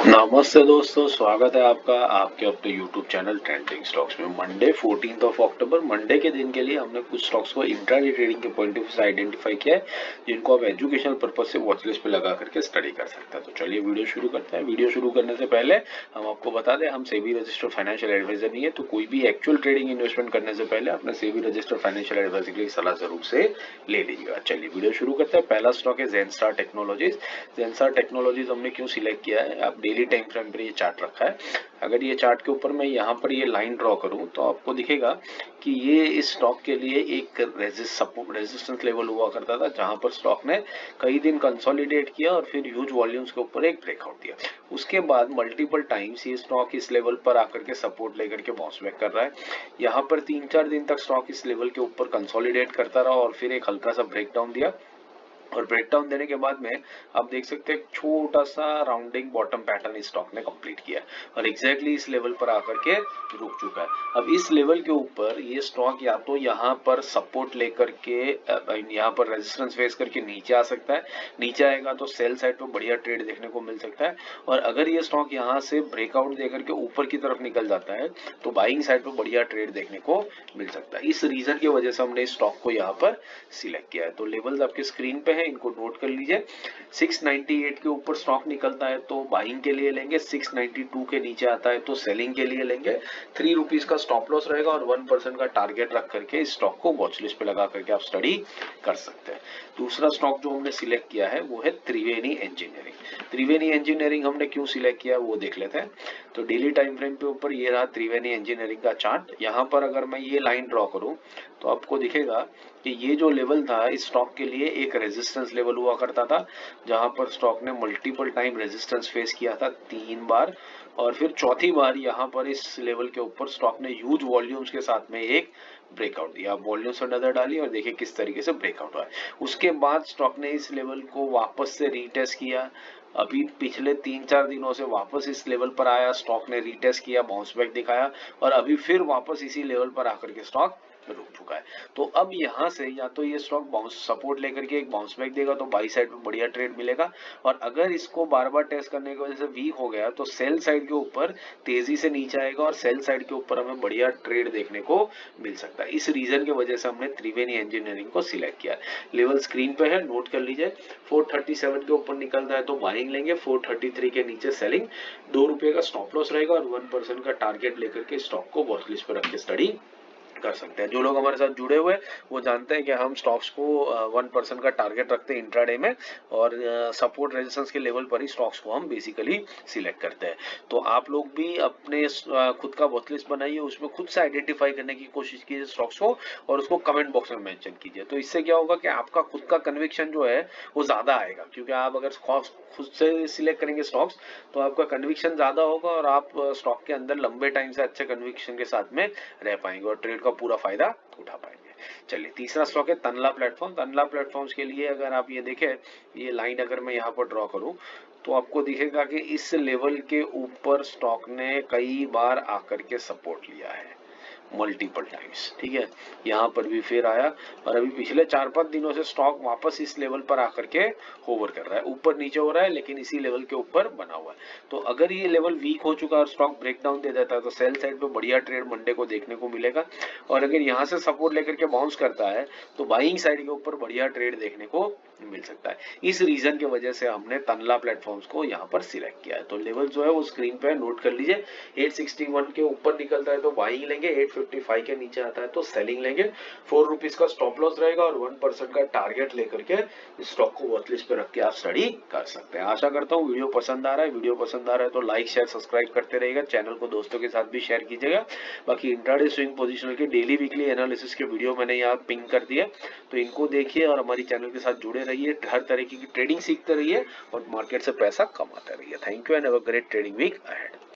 नमस्ते दोस्तों, स्वागत है आपका आपके अपने YouTube चैनल ट्रेंडिंग स्टॉक्स में। मंडे 14 अक्टूबर मंडे के दिन के लिए हमने कुछ स्टॉक्स को इंट्राडे ट्रेडिंग के पॉइंट ऑफ व्यू से आइडेंटिफाई किया है, जिनको आप एजुकेशनल पर्पज से वॉच लिस्ट पे लगा करके स्टडी कर सकते हैं। तो चलिए वीडियो शुरू करते हैं। वीडियो शुरू करने से पहले हम आपको बता दें, हम सेबी रजिस्टर्ड फाइनेंशियल एडवाइजर नहीं है, तो कोई भी एक्चुअल ट्रेडिंग इन्वेस्टमेंट करने से पहले अपने सेबी रजिस्टर्ड फाइनेंशियल एडवाइजर की सलाह जरूर से ले लीजिएगा। चलिए वीडियो शुरू करते हैं। पहला स्टॉक है जेनस्टार टेक्नोलॉजीज। जेनस्टार टेक्नोलॉजीज हमने क्यों सिलेक्ट किया है, आप डेली टाइम फ्रेम पर ये चार्ट रखा है। अगर ये चार्ट के ऊपर मैं यहाँ पर ये लाइन ड्रॉ करूं तो आपको दिखेगा कि ये इस स्टॉक के लिए एक रेजिस्टेंस लेवल हुआ करता था, जहां पर स्टॉक ने कई दिन कंसोलिडेट किया और फिर ह्यूज वॉल्यूम्स के ऊपर एक ब्रेकआउट दिया। उसके बाद मल्टीपल टाइम्स ये स्टॉक इस लेवल पर आकर के सपोर्ट लेकर के बाउंस बैक कर रहा है। यहाँ पर 3-4 दिन तक स्टॉक इस लेवल के ऊपर कंसोलिडेट करता रहा और फिर एक हल्का सा ब्रेकडाउन दिया, और ब्रेकडाउन देने के बाद में आप देख सकते हैं छोटा सा राउंडिंग बॉटम पैटर्न इस स्टॉक ने कंप्लीट किया और एग्जैक्टली इस लेवल पर आकर के रुक चुका है। अब इस लेवल के ऊपर ये स्टॉक या तो यहाँ पर सपोर्ट लेकर के यहाँ पर रेजिस्टेंस फेस करके नीचे आ सकता है। नीचे आएगा तो सेल साइड पर बढ़िया ट्रेड देखने को मिल सकता है, और अगर ये स्टॉक यहाँ से ब्रेकआउट देकर के ऊपर की तरफ निकल जाता है तो बाइंग साइड पर बढ़िया ट्रेड देखने को मिल सकता है। इस रीजन की वजह से हमने इस स्टॉक को यहाँ पर सिलेक्ट किया है। तो लेवल्स आपके स्क्रीन पे है, इनको नोट कर लीजिए। 698 के ऊपर स्टॉक निकलता है तो बाइंग के लिए लेंगे, 692 के नीचे आता है तो सेलिंग के लिए लेंगे। 3 रुपीज का स्टॉप लॉस रहेगा और 1% का टारगेट रख करके इस स्टॉक को वॉच लिस्ट पे लगा करके आप स्टडी कर सकते हैं। दूसरा स्टॉक जो हमने सिलेक्ट किया है वो है त्रिवेणी इंजीनियरिंग। त्रिवेणी इंजीनियरिंग हमने क्यों सिलेक्ट किया वो देख लेते हैं। तो डेली टाइम फ्रेम के ऊपर ये रहा त्रिवेणी इंजीनियरिंग का चार्ट। यहाँ पर अगर मैं ये लाइन ड्रॉ करूं तो आपको दिखेगा कि ये जो लेवल था इस स्टॉक के लिए एक रेजिस्टेंस लेवल हुआ करता था, जहां पर स्टॉक ने मल्टीपल टाइम रेजिस्टेंस फेस किया था 3 बार, और फिर चौथी बार यहाँ पर इस लेवल के ऊपर स्टॉक ने ह्यूज वॉल्यूम्स के साथ में एक ब्रेकआउट दिया। आप वॉल्यूम्स पर नजर डालिए और देखिए किस तरीके से ब्रेकआउट हुआ है। उसके बाद स्टॉक ने इस लेवल को वापस से रीटेस्ट किया। अभी पिछले 3-4 दिनों से वापस इस लेवल पर आया, स्टॉक ने रीटेस्ट किया, बाउंस बैक दिखाया, और अभी फिर वापस इसी लेवल पर आकर के स्टॉक रुक चुका है। तो अब यहाँ से या तो ये स्टॉक बाउंस सपोर्ट लेकर के एक बाउंस बैक देगा तो बाई साइड में बढ़िया ट्रेड मिलेगा, और अगर इसको बार बार टेस्ट करने की वजह से वीक हो गया तो सेल साइड के ऊपर तेजी से नीचे आएगा और सेल साइड के ऊपर हमें बढ़िया ट्रेड देखने को मिल सकता है। इस रीजन की वजह से हमने त्रिवेणी इंजीनियरिंग को सिलेक्ट किया। लेवल स्क्रीन पे है, नोट कर लीजिए। 437 के ऊपर निकलता है तो बाइंग लेंगे, 433 के नीचे सेलिंग। 2 रुपए का स्टॉप लॉस रहेगा और 1% का टारगेट लेकर के स्टॉक को वॉच लिस्ट पर रख के स्टडी कर सकते हैं। जो लोग हमारे साथ जुड़े हुए वो जानते हैं कि हम स्टॉक्स को 1% का टारगेट रखते हैं इंट्राडे में, और सपोर्ट रेजिस्टेंस के लेवल पर ही स्टॉक्स को हम बेसिकली सिलेक्ट करते हैं। तो आप लोग भी अपने खुद का वॉच लिस्ट बनाइए, उसमें खुद से आइडेंटिफाई करने की कोशिश कीजिए स्टॉक्स को, और उसको कमेंट बॉक्स में मेंशन कीजिए। तो इससे क्या होगा कि आपका खुद का कन्विक्शन जो है वो ज्यादा आएगा, क्योंकि आप अगर खुद से सिलेक्ट करेंगे स्टॉक्स तो आपका कन्विक्शन ज्यादा होगा और आप स्टॉक के अंदर लंबे टाइम से अच्छे कन्विक्शन के साथ में रह पाएंगे और ट्रेड का पूरा फायदा उठा पाएंगे। चलिए तीसरा स्टॉक है तनला प्लेटफॉर्म। तनला प्लेटफॉर्म्स के लिए अगर आप ये देखें, ये लाइन अगर मैं यहाँ पर ड्रॉ करूं तो आपको दिखेगा कि इस लेवल के ऊपर स्टॉक ने कई बार आकर के सपोर्ट लिया है मल्टीपल टाइम्स, ठीक है। यहाँ पर भी फिर आया, और अभी पिछले 4-5 दिनों से स्टॉक वापस इस लेवल पर आकर के होवर कर रहा है, ऊपर नीचे हो रहा है लेकिन इसी लेवल के ऊपर बना हुआ है। तो अगर ये लेवल वीक हो चुका है और स्टॉक ब्रेकडाउन दे देता है तो सेल साइड पे बढ़िया ट्रेड मंडे को देखने को मिलेगा, और अगर यहाँ से सपोर्ट लेकर के बाउंस करता है तो बाइंग साइड के ऊपर बढ़िया ट्रेड देखने को मिल सकता है। इस रीजन की वजह से हमने तनला प्लेटफॉर्म्स को यहाँ पर सिलेक्ट किया है। तो लेवल जो है वो स्क्रीन पे नोट कर लीजिए। 861 के ऊपर निकलता है तो बाइंग लेंगे, 855 के नीचे आता है तो सेलिंग लेंगे। 4 रुपीज का स्टॉप लॉस रहेगा और 1% का टारगेट लेकर के स्टॉक को वॉच लिस्ट पे रख के आप स्टडी कर सकते हैं। आशा करता हूँ वीडियो पसंद आ रहा है। वीडियो पसंद आ रहा है तो लाइक शेयर सब्सक्राइब करते रहिएगा, चैनल को दोस्तों के साथ भी शेयर कीजिएगा। बाकी इंट्राडे स्विंग पोजिशनल के डेली वीकली एनालिसिस के वीडियो मैंने यहाँ पिंग कर दिया, तो इनको देखिए और हमारी चैनल के साथ जुड़े रहिए। हर तरीके की ट्रेडिंग सीखते रहिए और मार्केट से पैसा कमाते रहिए। Thank you and have a great trading week ahead.